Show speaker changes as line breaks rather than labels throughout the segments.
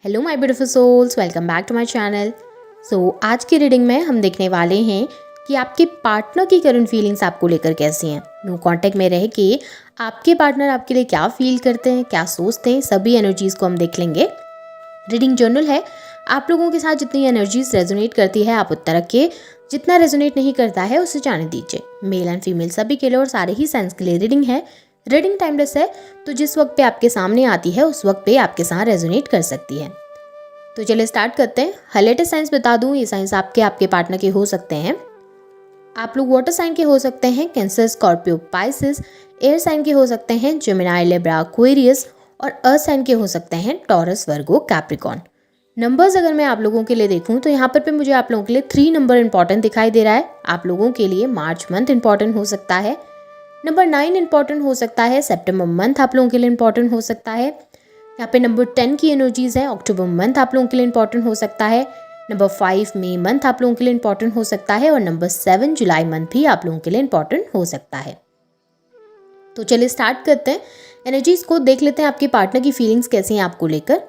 Hello my beautiful souls, welcome back to my channel. आज की reading में हम देखने वाले हैं कि आपके पार्टनर की करंट फीलिंग्स आपको लेकर कैसी हैं। नो कांटेक्ट में रह के आपके पार्टनर आपके लिए क्या फील करते हैं, क्या सोचते हैं, सभी एनर्जीज़ को हम देख लेंगे। रीडिंग जनरल है, आप लोगों के साथ जितनी एनर्जीज रेजोनेट करती है आप उतना रखिए, जितना रेजोनेट नहीं करता है उसे जाने दीजिए। मेल एंड फीमेल सभी के लिए और सारे ही साइंस के लिए रीडिंग है। रीडिंग टाइमलेस है, तो जिस वक्त पे आपके सामने आती है उस वक्त पे आपके साथ रेजोनेट कर सकती है। तो चलिए स्टार्ट करते हैं। लेटेस्ट साइंस बता दूं, ये साइंस आपके पार्टनर के हो सकते हैं। आप लोग वाटर साइन के हो सकते हैं, Cancer, Scorpio, Pisces. Air sign के हो सकते हैं, जेमिनी, लिब्रा, एक्वेरियस। और अर्थ साइन के हो सकते हैं, टॉरस, वर्गो, कैप्रिकॉन। नंबर्स अगर मैं आप लोगों के लिए देखूं तो यहाँ पर भी मुझे आप लोगों के लिए 3 नंबर इंपॉर्टेंट दिखाई दे रहा है। आप लोगों के लिए मार्च मंथ इंपॉर्टेंट हो सकता है, नंबर 9 इंपॉर्टेंट हो सकता है, सितंबर मंथ आप लोगों के लिए इंपॉर्टेंट हो सकता है। यहाँ पे नंबर 10 की एनर्जीज है, अक्टूबर मंथ आप लोगों के लिए इंपॉर्टेंट हो सकता है। नंबर 5 मई मंथ आप लोगों के लिए इंपॉर्टेंट हो सकता है और नंबर 7 जुलाई मंथ भी आप लोगों के लिए इंपॉर्टेंट हो सकता है। तो चलिए स्टार्ट करते हैं, एनर्जीज को देख लेते हैं, आपके पार्टनर की फीलिंग्स कैसी हैं आपको लेकर।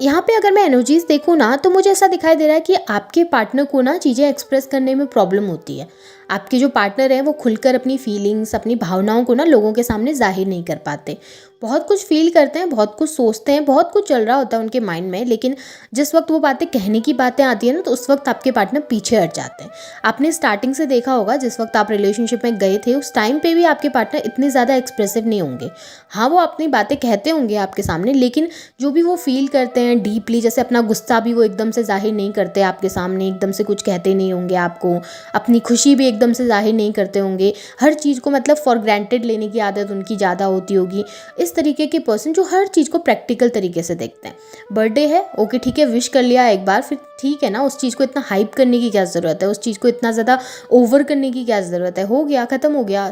यहाँ पे अगर मैं एनर्जीज देखूँ ना तो मुझे ऐसा दिखाई दे रहा है कि आपके पार्टनर को ना चीज़ें एक्सप्रेस करने में प्रॉब्लम होती है। आपके जो पार्टनर हैं वो खुलकर अपनी फीलिंग्स, अपनी भावनाओं को ना लोगों के सामने जाहिर नहीं कर पाते। बहुत कुछ फील करते हैं, बहुत कुछ सोचते हैं, बहुत कुछ चल रहा होता है उनके माइंड में, लेकिन जिस वक्त वो बातें कहने की बातें आती है ना तो उस वक्त आपके पार्टनर पीछे हट जाते हैं। आपने स्टार्टिंग से देखा होगा, जिस वक्त आप रिलेशनशिप में गए थे उस टाइम पे भी आपके पार्टनर इतने ज़्यादा एक्सप्रेसिव नहीं होंगे। हाँ, वो अपनी बातें कहते होंगे आपके सामने, लेकिन जो भी वो फील करते हैं डीपली, जैसे अपना गुस्सा भी वो एकदम से जाहिर नहीं करते आपके सामने, एकदम से कुछ कहते नहीं होंगे आपको, अपनी खुशी भी एकदम से जाहिर नहीं करते होंगे, हर चीज़ को मतलब फॉर ग्रांटेड लेने की आदत उनकी ज़्यादा होती होगी। इस तरीके के पर्सन जो हर चीज़ को प्रैक्टिकल तरीके से देखते हैं। बर्थडे है, ओके ठीक है, विश कर लिया एक बार, फिर ठीक है ना, उस चीज़ को इतना हाइप करने की क्या ज़रूरत है, उस चीज़ को इतना ज़्यादा ओवर करने की क्या ज़रूरत है, हो गया, ख़त्म हो गया,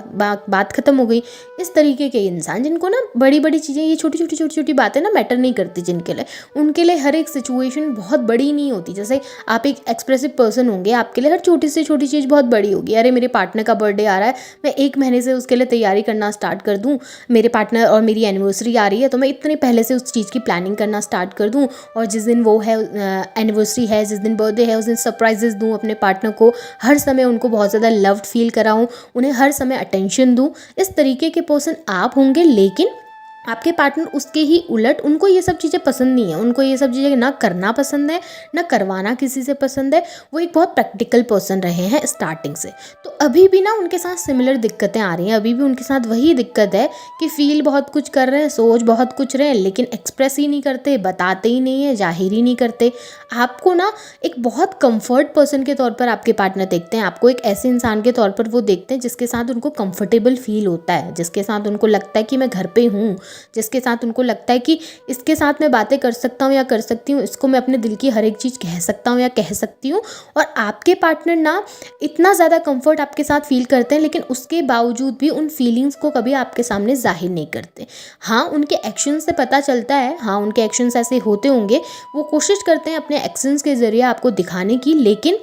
बात ख़त्म हो गई। इस तरीके के इंसान जिनको ना बड़ी बड़ी चीज़ें, ये छोटी छोटी बातें ना मैटर नहीं करती जिनके लिए, उनके लिए हर एक सिचुएशन बहुत बड़ी नहीं होती। जैसे आप एक एक्सप्रेसिव पर्सन होंगे, आपके लिए हर छोटी से छोटी चीज़ बहुत बड़ी होगी। अरे मेरे पार्टनर का बर्थडे आ रहा है, मैं 1 महीने से उसके लिए तैयारी करना स्टार्ट कर दूँ। मेरे पार्टनर और मेरी एनिवर्सरी आ रही है तो मैं इतने पहले से उस चीज़ की प्लानिंग करना स्टार्ट कर दूँ, और जिस दिन वो है एनिवर्सरी है, जिस दिन बर्थडे है, उस दिन सरप्राइजेस दूँ अपने पार्टनर को, हर समय उनको बहुत ज़्यादा लव्ड फील कराऊँ, उन्हें हर समय अटेंशन दूँ। इस तरीके के पर्सन आप होंगे, लेकिन आपके पार्टनर उसके ही उलट, उनको ये सब चीज़ें पसंद नहीं है। उनको ये सब चीज़ें ना करना पसंद है, ना करवाना किसी से पसंद है। वो एक बहुत प्रैक्टिकल पर्सन रहे हैं स्टार्टिंग से। तो अभी भी ना उनके साथ सिमिलर दिक्कतें आ रही हैं, अभी भी उनके साथ वही दिक्कत है कि फील बहुत कुछ कर रहे हैं, सोच बहुत कुछ रहे हैं, लेकिन एक्सप्रेस ही नहीं करते, बताते ही नहीं है, जाहिर ही नहीं करते। आपको ना एक बहुत कंफर्ट पर्सन के तौर पर आपके पार्टनर देखते हैं, आपको एक ऐसे इंसान के तौर पर वो देखते हैं जिसके साथ उनको कंफर्टेबल फील होता है, जिसके साथ उनको लगता है कि मैं घर पे हूँ, जिसके साथ उनको लगता है कि इसके साथ मैं बातें कर सकता हूँ या कर सकती हूँ, इसको मैं अपने दिल की हर एक चीज़ कह सकता हूँ या कह सकती हूँ। और आपके पार्टनर ना इतना ज़्यादा कंफर्ट आपके साथ फील करते हैं, लेकिन उसके बावजूद भी उन फीलिंग्स को कभी आपके सामने जाहिर नहीं करते। हाँ, उनके एक्शन से पता चलता है, हाँ उनके एक्शंस ऐसे होते होंगे, वो कोशिश करते हैं अपने एक्शंस के ज़रिए आपको दिखाने की, लेकिन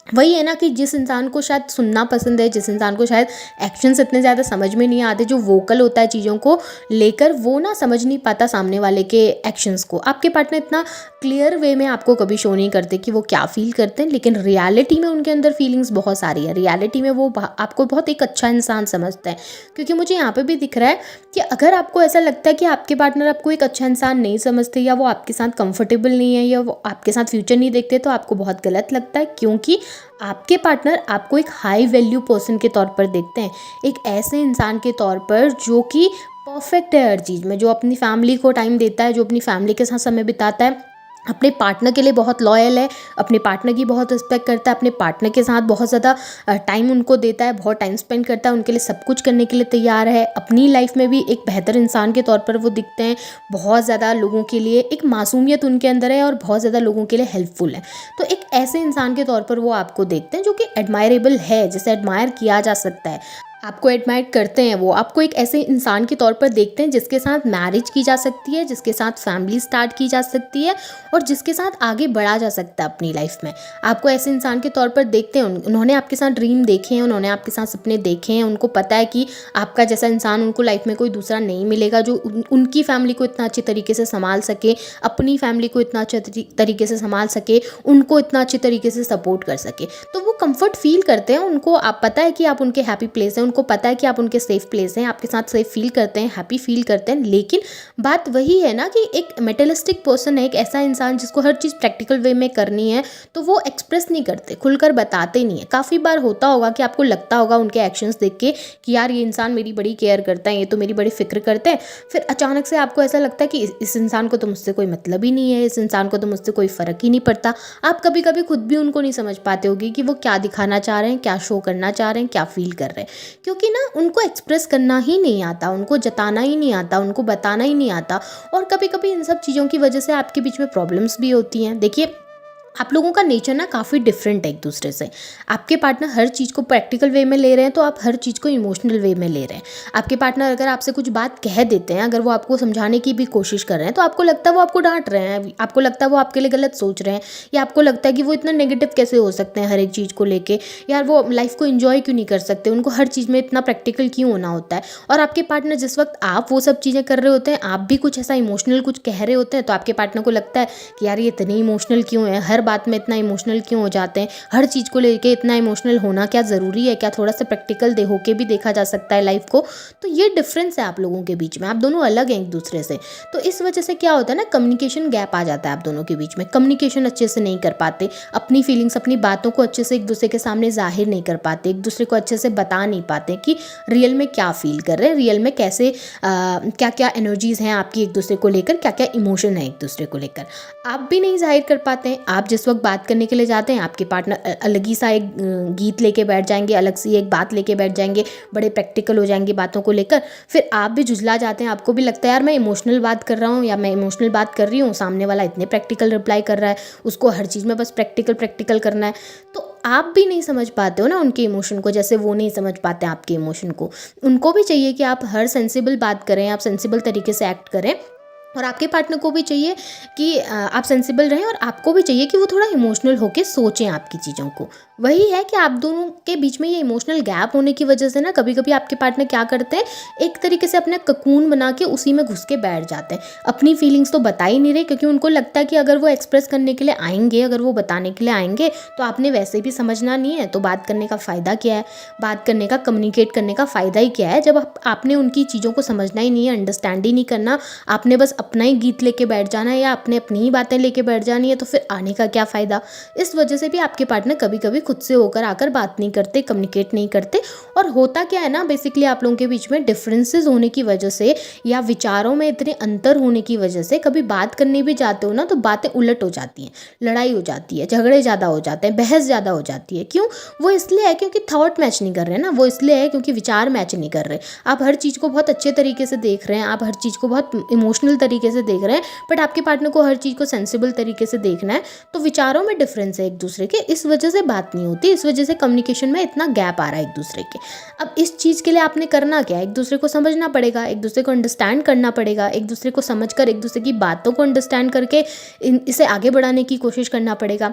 वही है ना कि जिस इंसान को शायद सुनना पसंद है, जिस इंसान को शायद एक्शंस इतने ज़्यादा समझ में नहीं आते, जो वोकल होता है चीज़ों को लेकर, वो ना समझ नहीं पाता सामने वाले के एक्शंस को। आपके पार्टनर इतना क्लियर वे में आपको कभी शो नहीं करते कि वो क्या फील करते हैं, लेकिन रियलिटी में उनके अंदर फीलिंग्स बहुत सारी है। रियलिटी में वो आपको बहुत एक अच्छा इंसान समझते हैं, क्योंकि मुझे यहाँ पर भी दिख रहा है कि अगर आपको ऐसा लगता है कि आपके पार्टनर आपको एक अच्छा इंसान नहीं समझते, या वो आपके साथ कंफर्टेबल नहीं है, या वो आपके साथ फ्यूचर नहीं देखते, तो आपको बहुत गलत लगता है, क्योंकि आपके पार्टनर आपको एक हाई वैल्यू पर्सन के तौर पर देखते हैं, एक ऐसे इंसान के तौर पर जो कि परफेक्ट है हर चीज़ में, जो अपनी फैमिली को टाइम देता है, जो अपनी फैमिली के साथ समय बिताता है, अपने पार्टनर के लिए बहुत लॉयल है, अपने पार्टनर की बहुत रिस्पेक्ट करता है, अपने पार्टनर के साथ बहुत ज़्यादा टाइम उनको देता है, बहुत टाइम स्पेंड करता है, उनके लिए सब कुछ करने के लिए तैयार है। अपनी लाइफ में भी एक बेहतर इंसान के तौर पर वो दिखते हैं, बहुत ज़्यादा लोगों के लिए एक मासूमियत उनके अंदर है और बहुत ज़्यादा लोगों के लिए हेल्पफुल है। तो एक ऐसे इंसान के तौर पर वो आपको देखते हैं जो कि एडमायरेबल है, जिसे एडमायर किया जा सकता है। आपको एडमायर करते हैं, वो आपको एक ऐसे इंसान के तौर पर देखते हैं जिसके साथ मैरिज की जा सकती है, जिसके साथ फैमिली स्टार्ट की जा सकती है और जिसके साथ आगे बढ़ा जा सकता है अपनी लाइफ में। आपको ऐसे इंसान के तौर पर देखते हैं, उन्होंने आपके साथ ड्रीम देखे हैं, उन्होंने आपके साथ सपने देखे हैं, उनको पता है कि आपका जैसा इंसान उनको लाइफ में कोई दूसरा नहीं मिलेगा जो उनकी फैमिली को इतना अच्छी तरीके से संभाल सके, अपनी फैमिली को इतना अच्छे तरीके से संभाल सके, उनको इतना अच्छी तरीके से सपोर्ट कर सके। तो वो कंफर्ट फील करते हैं, उनको आप पता है कि आप उनके हैप्पी प्लेस हैं, उनको पता है कि आप उनके सेफ प्लेस हैं, आपके साथ सेफ फील करते हैं, हैप्पी फील करते हैं। लेकिन बात वही है ना कि एक मेटेरियलिस्टिक पर्सन है, एक ऐसा इंसान जिसको हर चीज़ प्रैक्टिकल वे में करनी है, तो वो एक्सप्रेस नहीं करते, खुलकर बताते नहीं है। काफ़ी बार होता होगा कि आपको लगता होगा उनके एक्शंस देख के कि यार ये इंसान मेरी बड़ी केयर करता है, ये तो मेरी बड़ी फिक्र करते हैं। फिर अचानक से आपको ऐसा लगता है कि इस इंसान को तो मुझसे कोई मतलब ही नहीं है, इस इंसान को तो मुझसे कोई फ़र्क ही नहीं पड़ता। आप कभी कभी खुद भी उनको नहीं समझ पाते होगी कि वो क्या दिखाना चाह रहे हैं, क्या शो करना चाह रहे हैं, क्या फील कर रहे हैं, क्योंकि ना उनको एक्सप्रेस करना ही नहीं आता, उनको जताना ही नहीं आता, उनको बताना ही नहीं आता। और कभी कभी इन सब चीज़ों की वजह से आपके बीच में प्रॉब्लम्स भी होती हैं। देखिए, आप लोगों का नेचर ना काफ़ी डिफरेंट है एक दूसरे से। आपके पार्टनर हर चीज़ को प्रैक्टिकल वे में ले रहे हैं, तो आप हर चीज़ को इमोशनल वे में ले रहे हैं। आपके पार्टनर अगर आपसे कुछ बात कह देते हैं, अगर वो आपको समझाने की भी कोशिश कर रहे हैं, तो आपको लगता है वो आपको डांट रहे हैं, आपको लगता है वो आपके लिए गलत सोच रहे हैं, या आपको लगता है कि वो इतना नेगेटिव कैसे हो सकते हैं हर एक चीज़ को लेके, यार वो लाइफ को इन्जॉय क्यों नहीं कर सकते, उनको हर चीज़ में इतना प्रैक्टिकल क्यों होना होता है। और आपके पार्टनर जिस वक्त आप वो सब चीज़ें कर रहे होते हैं, आप भी कुछ ऐसा इमोशनल कुछ कह रहे होते हैं, तो आपके पार्टनर को लगता है कि यार ये इतने इमोशनल क्यों है, हर बात में इतना इमोशनल क्यों हो जाते हैं, हर चीज़ को लेके इतना इमोशनल होना क्या ज़रूरी है, क्या थोड़ा सा प्रैक्टिकल होके भी देखा जा सकता है लाइफ को। तो ये डिफरेंस है आप लोगों के बीच में, आप दोनों अलग हैं एक दूसरे से। तो इस वजह से क्या होता है ना, कम्युनिकेशन गैप आ जाता है आप दोनों के बीच में। कम्युनिकेशन अच्छे से नहीं कर पाते, अपनी फीलिंग्स, अपनी बातों को अच्छे से एक दूसरे के सामने जाहिर नहीं कर पाते, एक दूसरे को अच्छे से बता नहीं पाते कि रियल में क्या फील कर रहे हैं, रियल में कैसे क्या क्या एनर्जीज़ हैं आपकी एक दूसरे को लेकर, क्या क्या इमोशन है एक दूसरे को लेकर, आप भी नहीं जाहिर कर पाते हैं। आप जिस वक्त बात करने के लिए जाते हैं, आपके पार्टनर अलग ही सा एक गीत लेके बैठ जाएंगे, अलग सी एक बात लेके बैठ जाएंगे, बड़े प्रैक्टिकल हो जाएंगे बातों को लेकर। फिर आप भी जुझला जाते हैं, आपको भी लगता है यार मैं इमोशनल बात कर रहा हूँ या मैं इमोशनल बात कर रही हूँ, सामने वाला इतने प्रैक्टिकल रिप्लाई कर रहा है, उसको हर चीज़ में बस प्रैक्टिकल प्रैक्टिकल करना है। तो आप भी नहीं समझ पाते हो ना उनके इमोशन को, जैसे वो नहीं समझ पाते आपके इमोशन को। उनको भी चाहिए कि आप हर सेंसिबल बात करें, आप सेंसिबल तरीके से एक्ट करें, और आपके पार्टनर को भी चाहिए कि आप सेंसिबल रहें, और आपको भी चाहिए कि वो थोड़ा इमोशनल होके सोचें आपकी चीज़ों को। वही है कि आप दोनों के बीच में ये इमोशनल गैप होने की वजह से ना कभी कभी आपके पार्टनर क्या करते हैं, एक तरीके से अपना ककून बना के उसी में घुस के बैठ जाते हैं। अपनी फीलिंग्स तो बता ही नहीं रहे, क्योंकि उनको लगता है कि अगर वो एक्सप्रेस करने के लिए आएंगे, अगर वो बताने के लिए आएंगे, तो आपने वैसे भी समझना नहीं है, तो बात करने का फ़ायदा क्या है, बात करने का, कम्युनिकेट करने का फ़ायदा ही क्या है, जब आपने उनकी चीज़ों को समझना ही नहीं है, अंडरस्टैंड ही नहीं करना, आपने बस अपना ही गीत लेके बैठ जाना है या आपने अपनी ही बातें लेके बैठ जानी है, तो फिर आने का क्या फ़ायदा। इस वजह से भी आपके पार्टनर कभी कभी खुद से होकर आकर बात नहीं करते, कम्युनिकेट नहीं करते। और होता क्या है ना, बेसिकली आप लोगों के बीच में डिफरेंसेस होने की वजह से या विचारों में इतने अंतर होने की वजह से कभी बात करने भी जाते हो ना, तो बातें उलट हो जाती हैं, लड़ाई हो जाती है, झगड़े ज़्यादा हो जाते हैं, बहस ज़्यादा हो जाती है। क्यों? वो इसलिए है क्योंकि थॉट मैच नहीं कर रहे हैं ना, वो इसलिए है क्योंकि विचार मैच नहीं कर रहे। आप हर चीज़ को बहुत अच्छे तरीके से देख रहे हैं, आप हर चीज़ को बहुत इमोशनल तरीके से देख रहे हैं, बट आपके पार्टनर को हर चीज़ को सेंसिबल तरीके से देखना है, तो विचारों में डिफरेंस है एक दूसरे के, इस वजह से बात नहीं होती, इस वजह से कम्युनिकेशन में इतना गैप आ रहा है एक दूसरे के। अब इस चीज़ के लिए आपने करना क्या है, एक दूसरे को समझना पड़ेगा, एक दूसरे को अंडरस्टैंड करना पड़ेगा, एक दूसरे को समझकर, एक दूसरे की बातों को अंडरस्टैंड करके इसे आगे बढ़ाने की कोशिश करना पड़ेगा।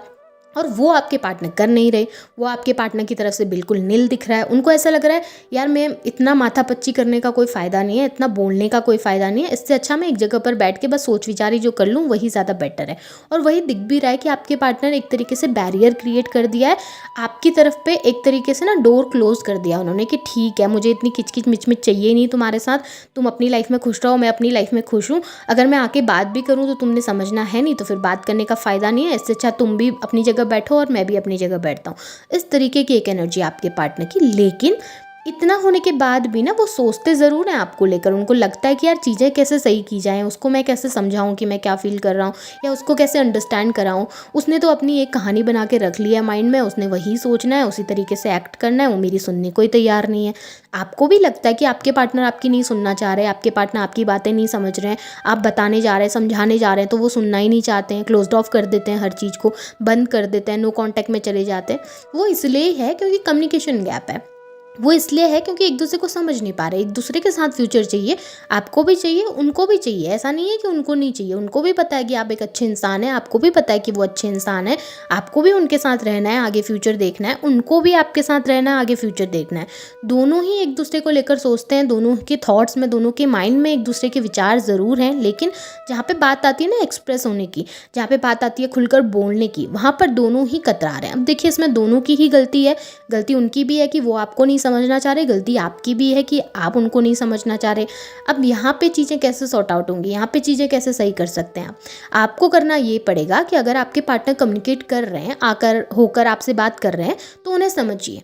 और वो आपके पार्टनर कर नहीं रहे, वो आपके पार्टनर की तरफ से बिल्कुल नील दिख रहा है। उनको ऐसा लग रहा है यार मैं इतना माथापच्ची करने का कोई फ़ायदा नहीं है, इतना बोलने का कोई फ़ायदा नहीं है, इससे अच्छा मैं एक जगह पर बैठ के बस सोच विचारी जो कर लूँ वही ज़्यादा बेटर है। और वही दिख भी रहा है कि आपके पार्टनर एक तरीके से बैरियर क्रिएट कर दिया है आपकी तरफ पे, एक तरीके से ना डोर क्लोज कर दिया उन्होंने कि ठीक है, मुझे इतनी किचकिच मिचमिच चाहिए नहीं तुम्हारे साथ, तुम अपनी लाइफ में खुश रहो, मैं अपनी लाइफ में खुश हूँ। अगर मैं आके बात भी करूँ तो तुमने समझना है नहीं, तो फिर बात करने का फ़ायदा नहीं है, इससे अच्छा तुम भी अपनी जगह बैठो और मैं भी अपनी जगह बैठता हूँ। इस तरीके की एक एनर्जी आपके पार्टनर की। लेकिन इतना होने के बाद भी ना वो सोचते ज़रूर हैं आपको लेकर, उनको लगता है कि यार चीज़ें कैसे सही की जाएं, उसको मैं कैसे समझाऊं कि मैं क्या फ़ील कर रहा हूँ, या उसको कैसे अंडरस्टैंड कराऊं। उसने तो अपनी एक कहानी बना के रख लिया माइंड में, उसने वही सोचना है, उसी तरीके से एक्ट करना है, वो मेरी सुनने को ही तैयार नहीं है। आपको भी लगता है कि आपके पार्टनर आपकी नहीं सुनना चाह रहे, आपके पार्टनर आपकी बातें नहीं समझ रहे हैं, आप बताने जा रहे हैं, समझाने जा रहे हैं, तो वो सुनना ही नहीं चाहते हैं, क्लोज्ड ऑफ कर देते हैं, हर चीज़ को बंद कर देते हैं, नो कॉन्टैक्ट में चले जाते हैं। वो इसलिए है क्योंकि कम्युनिकेशन गैप है। वो इसलिए है क्योंकि एक दूसरे को समझ नहीं पा रहे, एक दूसरे के साथ फ्यूचर चाहिए, आपको भी चाहिए, उनको भी चाहिए। ऐसा नहीं है कि उनको नहीं चाहिए, उनको भी पता है कि आप एक अच्छे इंसान हैं, आपको भी पता है कि वो अच्छे इंसान हैं, आपको भी उनके साथ रहना है, आगे फ्यूचर देखना है, उनको भी आपके साथ रहना है, आगे फ्यूचर देखना है। दोनों ही एक दूसरे को लेकर सोचते हैं, दोनों के थॉट्स में, दोनों के माइंड में एक दूसरे के विचार ज़रूर हैं, लेकिन जहाँ पे बात आती है ना एक्सप्रेस होने की, जहाँ पे बात आती है खुलकर बोलने की, वहाँ पर दोनों ही कतरा रहे हैं। अब देखिए इसमें दोनों की ही गलती है, गलती उनकी भी है कि वो आपको नहीं समझना चाह रहे, गलती आपकी भी है कि आप उनको नहीं समझना चाह रहे। अब यहाँ पे चीज़ें कैसे सॉर्ट आउट होंगी, यहाँ पे चीज़ें कैसे सही कर सकते हैं आप? आपको करना ये पड़ेगा कि अगर आपके पार्टनर कम्युनिकेट कर रहे हैं, आकर होकर आपसे बात कर रहे हैं, तो उन्हें समझिए।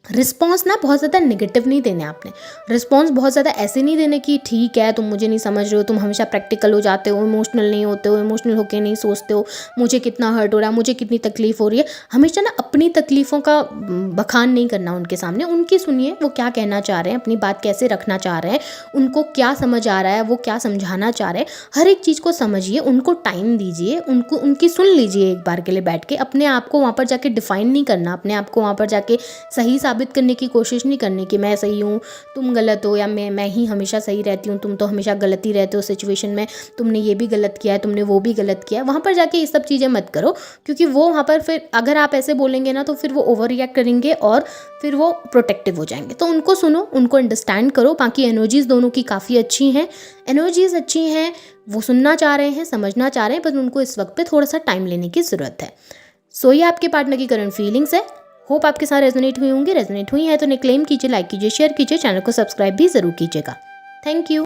रिस्पॉन्स ना बहुत ज़्यादा नेगेटिव नहीं देने आपने, रिस्पॉन्स बहुत ज़्यादा ऐसे नहीं देने कि ठीक है तुम मुझे नहीं समझ रहे हो, तुम हमेशा प्रैक्टिकल हो जाते हो, इमोशनल नहीं होते हो, इमोशनल होके नहीं सोचते हो, मुझे कितना हर्ट हो रहा है, मुझे कितनी तकलीफ़ हो रही है। हमेशा ना अपनी तकलीफ़ों का बखान नहीं करना उनके सामने, उनकी सुनिए वो क्या कहना चाह रहे हैं, अपनी बात कैसे रखना चाह रहे हैं, उनको क्या समझ आ रहा है, वो क्या समझाना चाह रहे हैं, हर एक चीज़ को समझिए, उनको टाइम दीजिए, उनको उनकी सुन लीजिए एक बार के लिए बैठ के। अपने आप को वहाँ पर जाके डिफ़ाइन नहीं करना, अपने आप को वहाँ पर जाके सही साबित करने की कोशिश नहीं करनी कि मैं सही हूँ, तुम गलत हो, या मैं ही हमेशा सही रहती हूँ, तुम तो हमेशा गलत ही रहते हो सिचुएशन में, तुमने ये भी गलत किया है, तुमने वो भी गलत किया है। वहाँ पर जाके ये सब चीज़ें मत करो, क्योंकि वो वहाँ पर फिर अगर आप ऐसे बोलेंगे ना तो फिर वो ओवर रिएक्ट करेंगे और फिर वो प्रोटेक्टिव हो जाएंगे। तो उनको सुनो, उनको अंडरस्टैंड करो। बाकी एनर्जीज़ दोनों की काफ़ी अच्छी हैं, एनर्जीज़ अच्छी हैं, वो सुनना चाह रहे हैं, समझना चाह रहे हैं, पर उनको इस वक्त पे थोड़ा सा टाइम लेने की ज़रूरत है। सो ये आपके पार्टनर की करंट फीलिंग्स है। होप आपके साथ रेजोनेट हुई होंगी। रेजोनेट हुई है तो उन्हें क्लेम कीजिए, लाइक कीजिए, शेयर कीजिए, चैनल को सब्सक्राइब भी ज़रूर कीजिएगा। Thank you.